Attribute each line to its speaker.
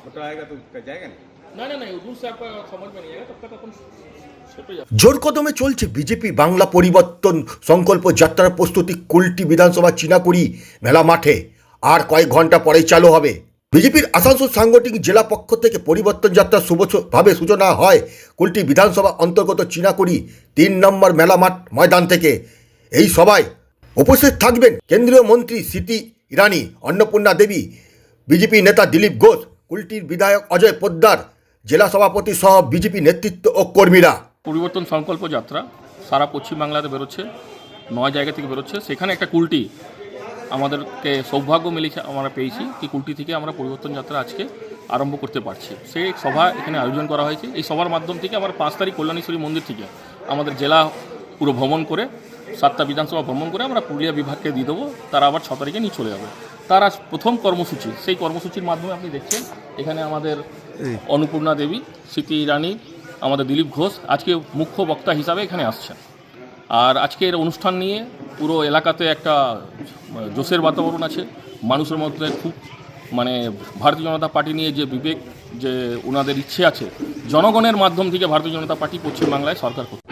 Speaker 1: छोटा आएगा तो जाएगा ना।
Speaker 2: नहीं नहीं रूल से आपका समझ में नहीं आएगा तब तक अपन सेट हो
Speaker 3: জোর কদমে চলছে বিজেপি বাংলা পরিবর্তন সংকল্প যাত্রার প্রস্তুতি কুলটি বিধানসভা চিনাকুড়ি মেলা মাঠে আর কয়েক ঘন্টা পরেই চালু হবে। বিজেপির আসানসোল সাংগঠনিক জেলা পক্ষ থেকে পরিবর্তন যাত্রার শুভভাবে সূচনা হয় কুলটি বিধানসভা অন্তর্গত চিনাকুড়ি ৩ নম্বর মেলা মাঠ ময়দান থেকে। এই সভায় উপস্থিত থাকবেন কেন্দ্রীয় মন্ত্রী স্মৃতি ইরানি, অন্নপূর্ণা দেবী, বিজেপি নেতা দিলীপ ঘোষ, কুলটির বিধায়ক অজয় পোদ্দার, জেলা সভাপতি সহ বিজেপি নেতৃত্ব ও কর্মীরা।
Speaker 2: পরিবর্তন সংকল্প যাত্রা সারা পশ্চিমবাংলাতে বেরোচ্ছে, 9 জায়গা থেকে বেরোচ্ছে। সেখানে একটা কুলটি আমাদেরকে সৌভাগ্য মিলেছে, আমরা পেয়েছি কি কুলটি থেকে আমরা পরিবর্তন যাত্রা আজকে আরম্ভ করতে পারছি। সেই সভা এখানে আয়োজন করা হয়েছে। এই সভার মাধ্যম থেকে আমরা 5 তারিখ কল্যাণেশ্বরী মন্দির থেকে আমাদের জেলা পুরো ভ্রমণ করে 7টা বিধানসভা ভ্রমণ করে আমরা পুরুলিয়া বিভাগকে দিয়ে দেবো, তারা আবার 6 তারিখে নিয়ে চলে যাবে। তারা প্রথম কর্মসূচি, সেই কর্মসূচির মাধ্যমে আপনি দেখছেন এখানে আমাদের অন্নপূর্ণা দেবী, স্মৃতি ইরানি, আমাদের দিলীপ ঘোষ আজকে মুখ্য বক্তা হিসাবে এখানে আসছেন। আর আজকের অনুষ্ঠান নিয়ে পুরো এলাকাতে একটা জোশের বাতাবরণ আছে। মানুষের মধ্যে খুব ভারতীয় জনতা পার্টি নিয়ে যে বিবেক, যে ওনাদের ইচ্ছে আছে জনগণের মাধ্যম থেকে ভারতীয় জনতা পার্টি পশ্চিমবাংলায় সরকার করতে।